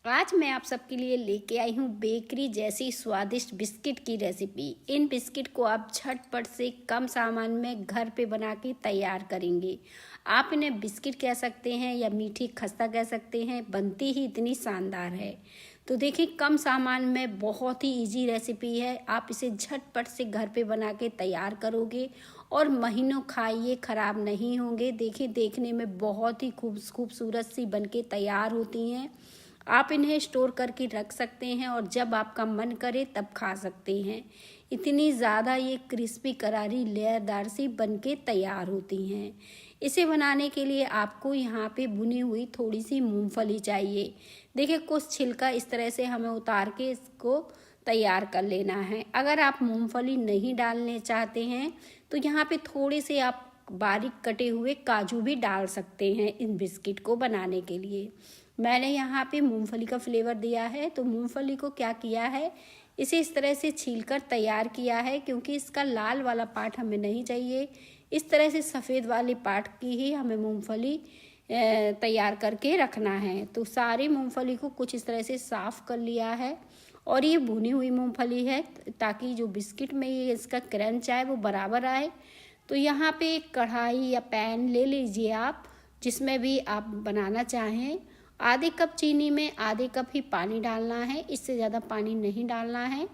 आज मैं आप सबके लिए लेके आई हूँ बेकरी जैसी स्वादिष्ट बिस्किट की रेसिपी। इन बिस्किट को आप झटपट से कम सामान में घर पे बना के तैयार करेंगे। आप इन्हें बिस्किट कह सकते हैं या मीठी खस्ता कह सकते हैं, बनती ही इतनी शानदार है। तो देखिए, कम सामान में बहुत ही इजी रेसिपी है। आप इसे झटपट से घर पे बना के तैयार करोगे और महीनों खाइए, ख़राब नहीं होंगे। देखिए, देखने में बहुत ही खूबसूरत सी बनके तैयार होती हैं। आप इन्हें स्टोर करके रख सकते हैं और जब आपका मन करे तब खा सकते हैं। इतनी ज़्यादा ये क्रिस्पी करारी लेयरदार सी बनके तैयार होती हैं। इसे बनाने के लिए आपको यहाँ पे भुनी हुई थोड़ी सी मूंगफली चाहिए। देखिए, कुछ छिलका इस तरह से हमें उतार के इसको तैयार कर लेना है। अगर आप मूंगफली नहीं डालने चाहते हैं तो यहाँ पे थोड़े से आप बारीक कटे हुए काजू भी डाल सकते हैं इन बिस्किट को बनाने के लिए। मैंने यहाँ पे मूंगफली का फ्लेवर दिया है, तो मूंगफली को क्या किया है, इसे इस तरह से छीलकर तैयार किया है, क्योंकि इसका लाल वाला पार्ट हमें नहीं चाहिए। इस तरह से सफ़ेद वाले पार्ट की ही हमें मूंगफली तैयार करके रखना है। तो सारी मूंगफली को कुछ इस तरह से साफ़ कर लिया है और ये भुनी हुई मूंगफली है, ताकि जो बिस्किट में ये इसका क्रंच आए वो बराबर आए। तो यहाँ पे एक कढ़ाई या पैन ले लीजिए आप, जिसमें भी आप बनाना चाहें। आधे कप चीनी में आधे कप ही पानी डालना है, इससे ज़्यादा पानी नहीं डालना है।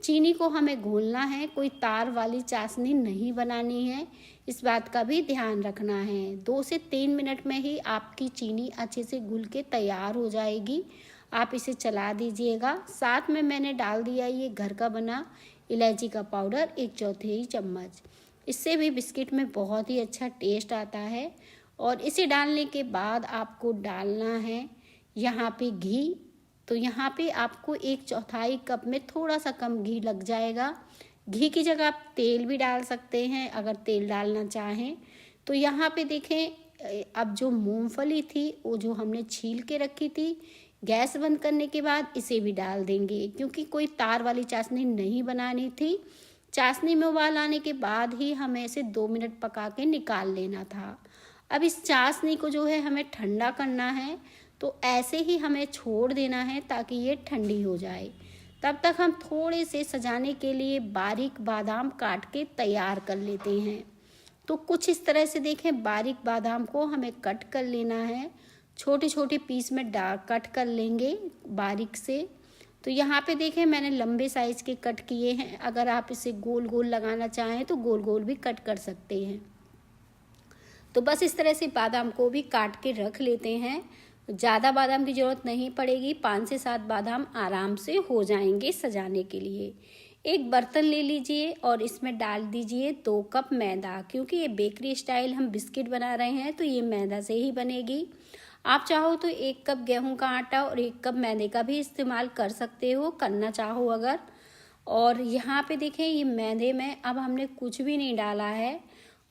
चीनी को हमें घोलना है, कोई तार वाली चाशनी नहीं बनानी है, इस बात का भी ध्यान रखना है। 2 से 3 मिनट में ही आपकी चीनी अच्छे से घुल के तैयार हो जाएगी। आप इसे चला दीजिएगा। साथ में मैंने डाल दिया ये घर का बना इलायची का पाउडर 1/4 चम्मच। इससे भी बिस्किट में बहुत ही अच्छा टेस्ट आता है। और इसे डालने के बाद आपको डालना है यहाँ पे घी। तो यहाँ पे आपको 1/4 कप में थोड़ा सा कम घी लग जाएगा। घी की जगह आप तेल भी डाल सकते हैं अगर तेल डालना चाहें। तो यहाँ पे देखें, अब जो मूंगफली थी वो जो हमने छील के रखी थी, गैस बंद करने के बाद इसे भी डाल देंगे, क्योंकि कोई तार वाली चाशनी नहीं बनानी थी। चाशनी में उबाल आने के बाद ही हमें इसे 2 मिनट पका के निकाल लेना था। अब इस चाशनी को जो है हमें ठंडा करना है, तो ऐसे ही हमें छोड़ देना है ताकि ये ठंडी हो जाए। तब तक हम थोड़े से सजाने के लिए बारीक बादाम काट के तैयार कर लेते हैं। तो कुछ इस तरह से देखें, बारीक बादाम को हमें कट कर लेना है, छोटे छोटे पीस में कट कर लेंगे बारीक से। तो यहाँ पे देखें, मैंने लंबे साइज़ के कट किए हैं। अगर आप इसे गोल गोल लगाना चाहें तो गोल गोल भी कट कर सकते हैं। तो बस इस तरह से बादाम को भी काट के रख लेते हैं। ज़्यादा बादाम की ज़रूरत नहीं पड़ेगी, 5 से 7 बादाम आराम से हो जाएंगे सजाने के लिए। एक बर्तन ले लीजिए और इसमें डाल दीजिए 2 कप मैदा, क्योंकि ये बेकरी स्टाइल हम बिस्किट बना रहे हैं तो ये मैदा से ही बनेगी। आप चाहो तो 1 कप गेहूं का आटा और 1 कप मैदे का भी इस्तेमाल कर सकते हो, करना चाहो अगर। और यहाँ पे देखें, ये मैदे में अब हमने कुछ भी नहीं डाला है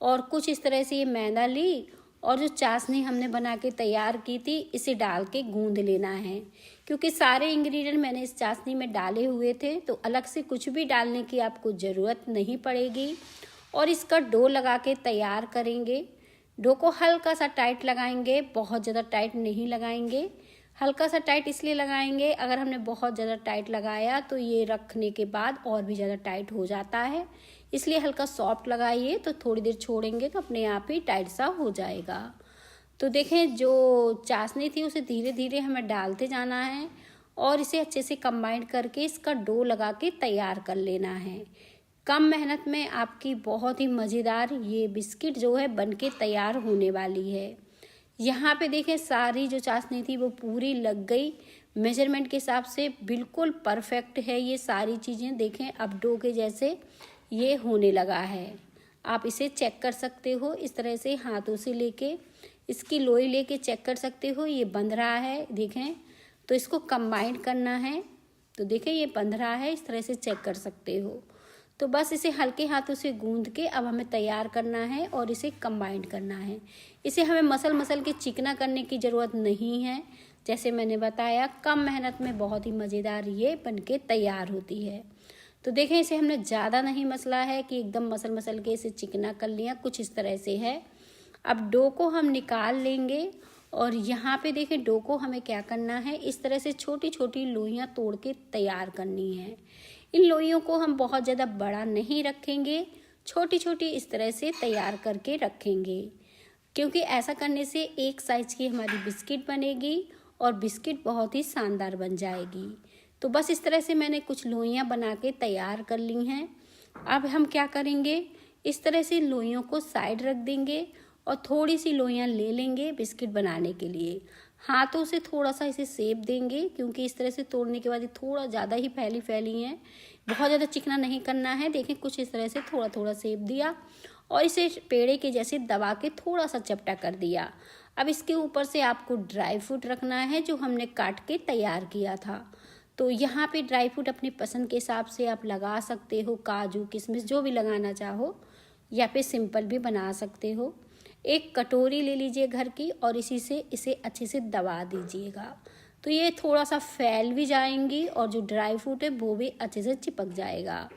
और कुछ इस तरह से ये मैदा ली और जो चाशनी हमने बना के तैयार की थी इसे डाल के गूंद लेना है। क्योंकि सारे इंग्रेडिएंट मैंने इस चाशनी में डाले हुए थे, तो अलग से कुछ भी डालने की आपको ज़रूरत नहीं पड़ेगी। और इसका डो लगा के तैयार करेंगे। डो को हल्का सा टाइट लगाएंगे, बहुत ज़्यादा टाइट नहीं लगाएंगे। हल्का सा टाइट इसलिए लगाएंगे, अगर हमने बहुत ज़्यादा टाइट लगाया तो ये रखने के बाद और भी ज़्यादा टाइट हो जाता है। इसलिए हल्का सॉफ्ट लगाइए, तो थोड़ी देर छोड़ेंगे तो अपने आप ही टाइट सा हो जाएगा। तो देखें, जो चाशनी थी उसे धीरे धीरे हमें डालते जाना है और इसे अच्छे से कंबाइन करके इसका डो लगा के तैयार कर लेना है। कम मेहनत में आपकी बहुत ही मज़ेदार ये बिस्किट जो है बनके तैयार होने वाली है। यहाँ पे देखें, सारी जो चाशनी थी वो पूरी लग गई। मेजरमेंट के हिसाब से बिल्कुल परफेक्ट है ये सारी चीज़ें। देखें, अब डो के जैसे ये होने लगा है। आप इसे चेक कर सकते हो, इस तरह से हाथों से लेके इसकी लोई लेके चेक कर सकते हो, ये बंध रहा है। देखें, तो इसको कंबाइन करना है, तो देखें ये बंध रहा है, इस तरह से चेक कर सकते हो। तो बस इसे हल्के हाथों से गूंद के अब हमें तैयार करना है और इसे कंबाइन करना है। इसे हमें मसल के चिकना करने की ज़रूरत नहीं है। जैसे मैंने बताया, कम मेहनत में बहुत ही मज़ेदार ये बनके तैयार होती है। तो देखें, इसे हमने ज़्यादा नहीं मसला है कि एकदम मसल के इसे चिकना कर लिया, कुछ इस तरह से है। अब डो को हम निकाल लेंगे और यहाँ पे देखें डो को हमें क्या करना है, इस तरह से छोटी छोटी लोइयाँ तोड़ के तैयार करनी है। इन लोइयों को हम बहुत ज़्यादा बड़ा नहीं रखेंगे, छोटी छोटी इस तरह से तैयार करके रखेंगे, क्योंकि ऐसा करने से एक साइज़ की हमारी बिस्किट बनेगी और बिस्किट बहुत ही शानदार बन जाएगी। तो बस इस तरह से मैंने कुछ लोइयाँ बना के तैयार कर ली हैं। अब हम क्या करेंगे, इस तरह से लोइयों को साइड रख देंगे और थोड़ी सी लोइयाँ ले लेंगे बिस्किट बनाने के लिए। हाथों से थोड़ा सा इसे सेप देंगे, क्योंकि इस तरह से तोड़ने के बाद ये थोड़ा ज़्यादा ही फैली फैली हैं, बहुत ज़्यादा चिकना नहीं करना है। देखें कुछ इस तरह से थोड़ा थोड़ा सेप दिया और इसे पेड़े के जैसे दबा के थोड़ा सा चपटा कर दिया। अब इसके ऊपर से आपको ड्राई फ्रूट रखना है जो हमने काट के तैयार किया था। तो यहाँ पे ड्राई फ्रूट अपनी पसंद के हिसाब से आप लगा सकते हो, काजू किशमिश जो भी लगाना चाहो, या फिर सिंपल भी बना सकते हो। एक कटोरी ले लीजिए घर की और इसी से इसे अच्छे से दबा दीजिएगा, तो ये थोड़ा सा फैल भी जाएंगी और जो ड्राई फ्रूट है वो भी अच्छे से चिपक जाएगा।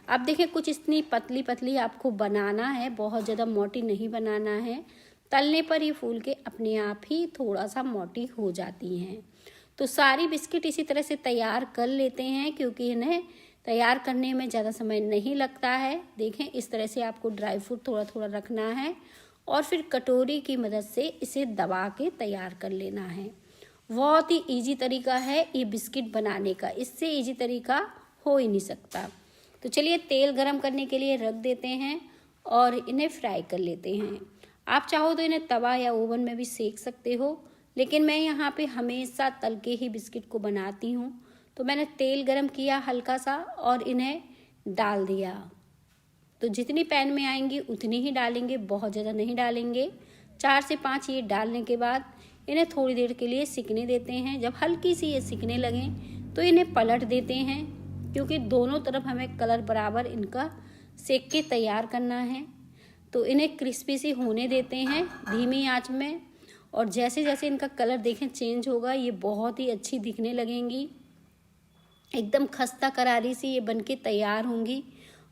अब देखिए कुछ इतनी पतली पतली आपको बनाना है, बहुत ज़्यादा मोटी नहीं बनाना है। तलने पर ये फूल के अपने आप ही थोड़ा सा मोटी हो जाती हैं। तो सारी बिस्किट इसी तरह से तैयार कर लेते हैं, क्योंकि इन्हें तैयार करने में ज़्यादा समय नहीं लगता है। देखें इस तरह से आपको ड्राई फ्रूट थोड़ा थोड़ा रखना है और फिर कटोरी की मदद से इसे दबा के तैयार कर लेना है। बहुत ही इजी तरीका है ये बिस्किट बनाने का, इससे इजी तरीका हो ही नहीं सकता। तो चलिए तेल गरम करने के लिए रख देते हैं और इन्हें फ्राई कर लेते हैं। आप चाहो तो इन्हें तवा या ओवन में भी सेक सकते हो, लेकिन मैं यहाँ पे हमेशा तल के ही बिस्किट को बनाती हूँ। तो मैंने तेल गरम किया हल्का सा और इन्हें डाल दिया। तो जितनी पैन में आएंगी उतनी ही डालेंगे, बहुत ज़्यादा नहीं डालेंगे। 4 से 5 ये डालने के बाद इन्हें थोड़ी देर के लिए सिकने देते हैं। जब हल्की सी ये सिकने लगें तो इन्हें पलट देते हैं, क्योंकि दोनों तरफ हमें कलर बराबर इनका सेक के तैयार करना है। तो इन्हें क्रिस्पी सी होने देते हैं धीमी आंच में, और जैसे जैसे इनका कलर देखें चेंज होगा ये बहुत ही अच्छी दिखने लगेंगी, एकदम खस्ता करारी सी ये बनके तैयार होंगी।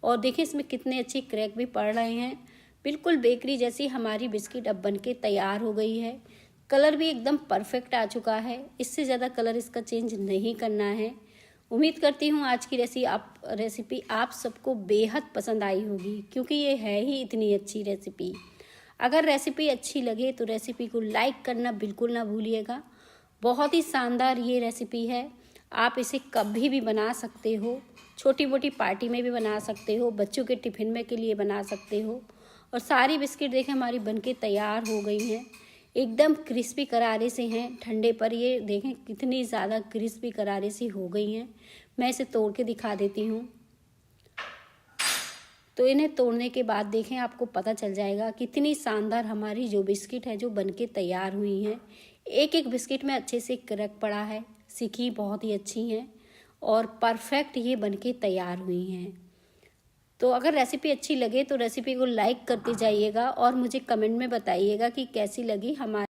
और देखें इसमें कितने अच्छे क्रैक भी पड़ रहे हैं, बिल्कुल बेकरी जैसी हमारी बिस्किट अब बनके तैयार हो गई है। कलर भी एकदम परफेक्ट आ चुका है, इससे ज़्यादा कलर इसका चेंज नहीं करना है। उम्मीद करती हूँ आज की रेसिपी आप सबको बेहद पसंद आई होगी, क्योंकि ये है ही इतनी अच्छी रेसिपी। अगर रेसिपी अच्छी लगे तो रेसिपी को लाइक करना बिल्कुल ना भूलिएगा। बहुत ही शानदार ये रेसिपी है, आप इसे कभी भी बना सकते हो, छोटी मोटी पार्टी में भी बना सकते हो, बच्चों के टिफ़िन में के लिए बना सकते हो। और सारी बिस्किट देखें हमारी बनके तैयार हो गई हैं, एकदम क्रिस्पी करारे से हैं। ठंडे पर ये देखें कितनी ज़्यादा क्रिस्पी करारे सी हो गई हैं। मैं इसे तोड़ के दिखा देती हूँ। तो इन्हें तोड़ने के बाद देखें आपको पता चल जाएगा कितनी शानदार हमारी जो बिस्किट है जो बनके तैयार हुई हैं। एक एक बिस्किट में अच्छे से क्रैक पड़ा है, सिकी बहुत ही अच्छी हैं और परफेक्ट ये बनके तैयार हुई हैं। तो अगर रेसिपी अच्छी लगे तो रेसिपी को लाइक करते जाइएगा और मुझे कमेंट में बताइएगा कि कैसी लगी हमारी